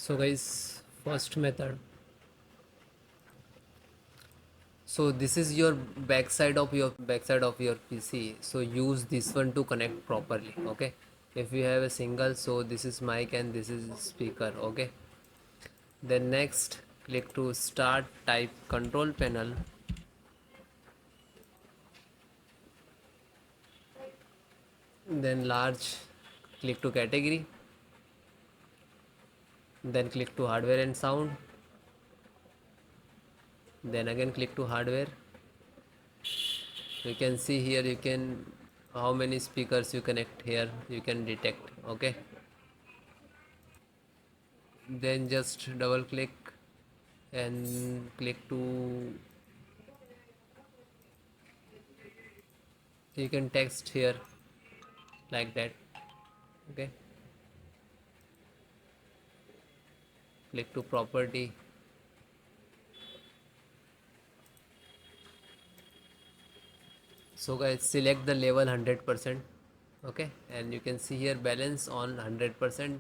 So guys, first method. So this is your backside of your PC. So use this one to connect properly. Okay. If you have a single, so this is mic and this is speaker. Okay. Then next, click to start. Type control panel. Then large. Click to category. Then click to hardware and sound. Then again click to hardware. You can see here you can how many speakers you connect here you can detect. Okay, then just double click and click to you can text here like that. Okay, click to property. So guys, select the level 100%. Okay, and you can see here balance on 100%.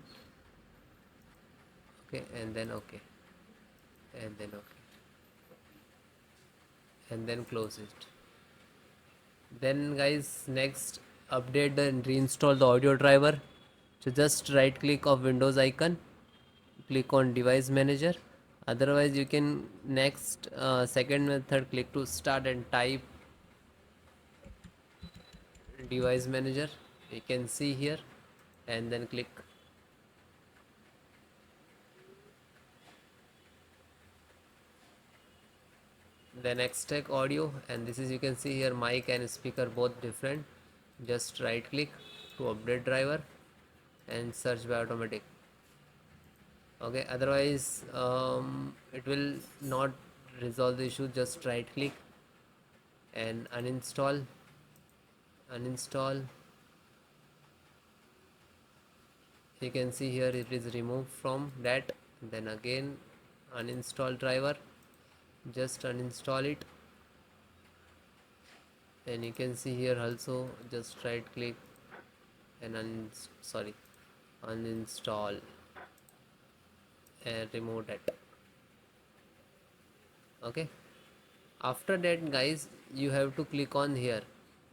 Okay, and then okay, and then okay, and then close it. Then guys, next, update and reinstall the audio driver. So just right click of Windows icon, click on device manager. Otherwise you can next second method, click to start and type device manager. You can see here, and then click. Then extract audio, and this is you can see here mic and speaker both different. Just right click to update driver and search by automatic. Okay, otherwise it will not resolve the issue. Just right click and uninstall. You can see here it is removed from that. Then again uninstall driver, just uninstall it. And you can see here also just right click and uninstall and remove that. Okay, after that guys, you have to click on here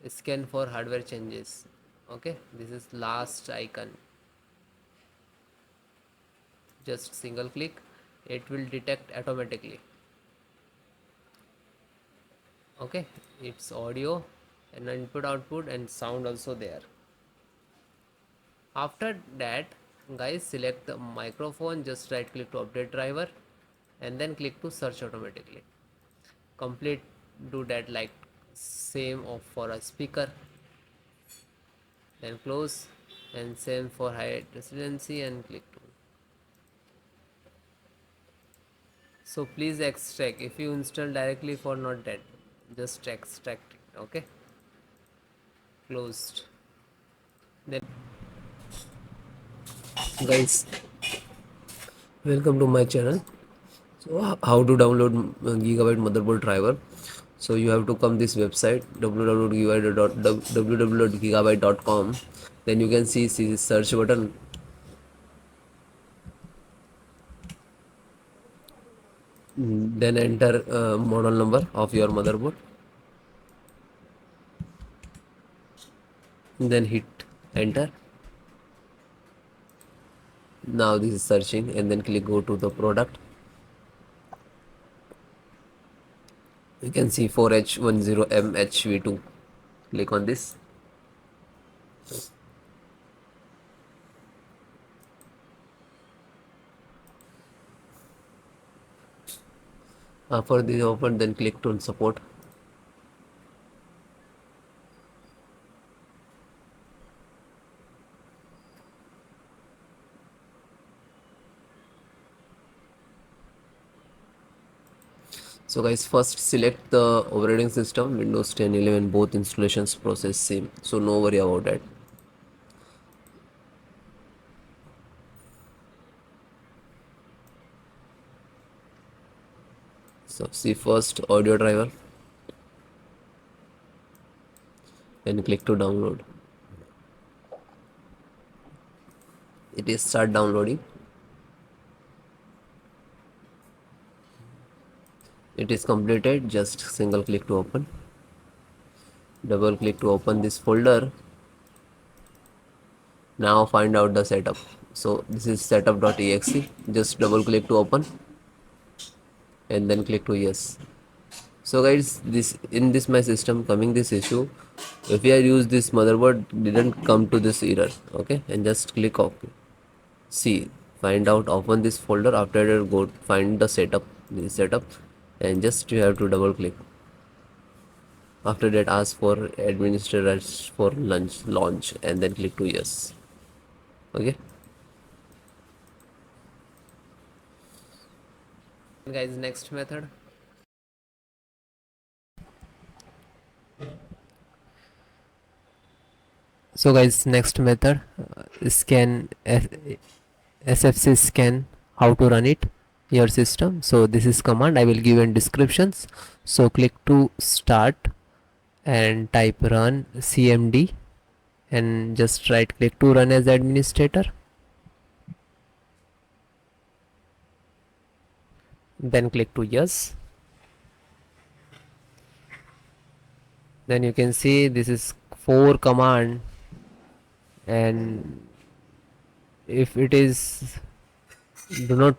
scan for hardware changes. Okay, this is last icon. Just single click, it will detect automatically. Okay, it's audio and input output and sound also there. After that guys, select the microphone, just right click to update driver and then click to search automatically. Complete, do that like same of for a speaker. Then close, and same for high residency and click to. So please extract. If you install directly for not that, just extract it. Okay, closed. Then guys, welcome to my channel. So how to download Gigabyte motherboard driver? So you have to come this website www.gigabyte.com. Then you can see search button. Then enter model number of your motherboard. Then hit enter. Now this is searching, and then click go to the product. You can see 4H10M HV2. Click on this. For this open, then click to support. So guys, first select the operating system, Windows 10, 11, both installations process same. So no worry about that. So see first audio driver, then click to download. It is start downloading. it is completed. Just single click to open, double click to open this folder. Now find out the setup. So this is setup.exe. Just double click to open and then click to yes. So guys, this in this my system coming this issue, if I use this motherboard didn't come to this error. Okay, and just click OK. See, find out, open this folder. After that, go find the setup, and just you have to double click. After that, ask for administrators for launch and then click to yes. Okay guys, next method. So guys, next method, scan SFC scan, how to run it your system. So this is command I will give in descriptions. So click to start and type run cmd and just right click to run as administrator, then click to yes. Then you can see this is 4 command, and if it is, do not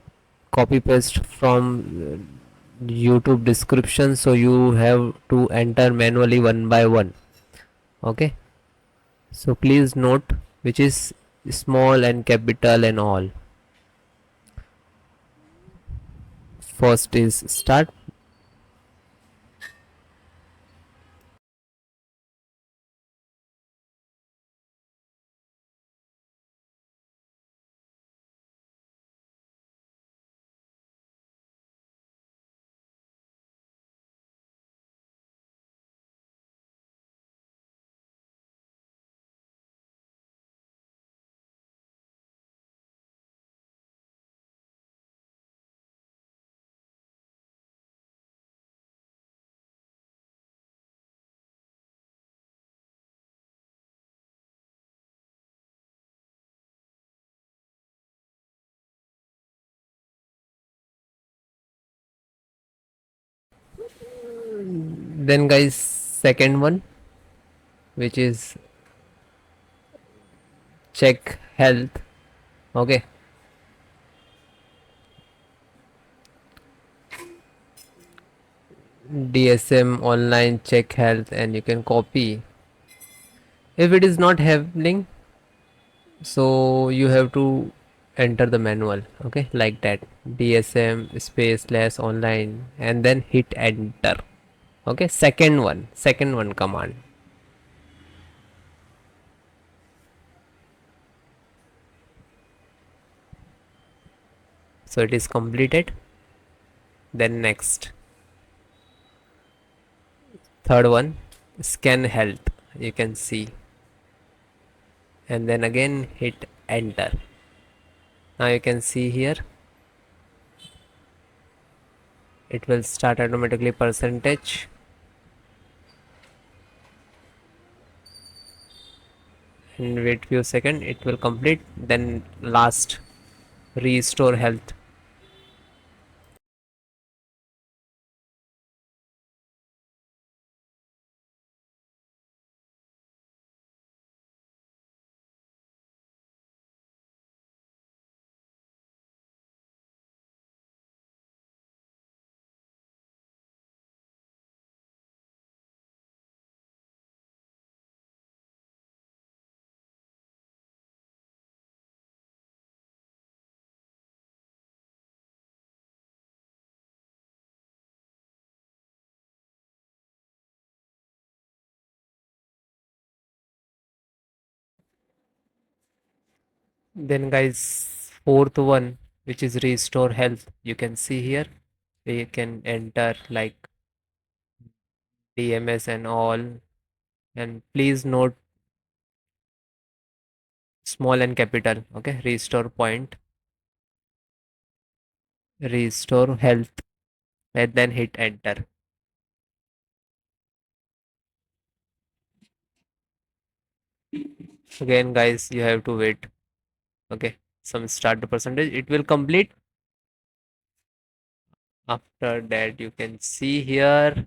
copy paste from YouTube description, so you have to enter manually one by one. Okay, so please note which is small and capital and all. First is start, then guys second one, which is check health. Okay, DSM online check health, and you can copy. If it is not happening, so you have to enter the manual. Okay, like that, DSM space slash online and then hit enter. Okay, second one command. So it is completed. Then next, third one, scan health, you can see, and then again hit enter. Now you can see here it will start automatically percentage, and wait few seconds, it will complete. Then last, restore health. Then guys, fourth one, which is restore health, you can see here you can enter like DMS and all, and please note small and capital. Okay, restore point, restore health, and then hit enter. Again guys, you have to wait. Okay, some start the percentage, it will complete. After that, you can see here,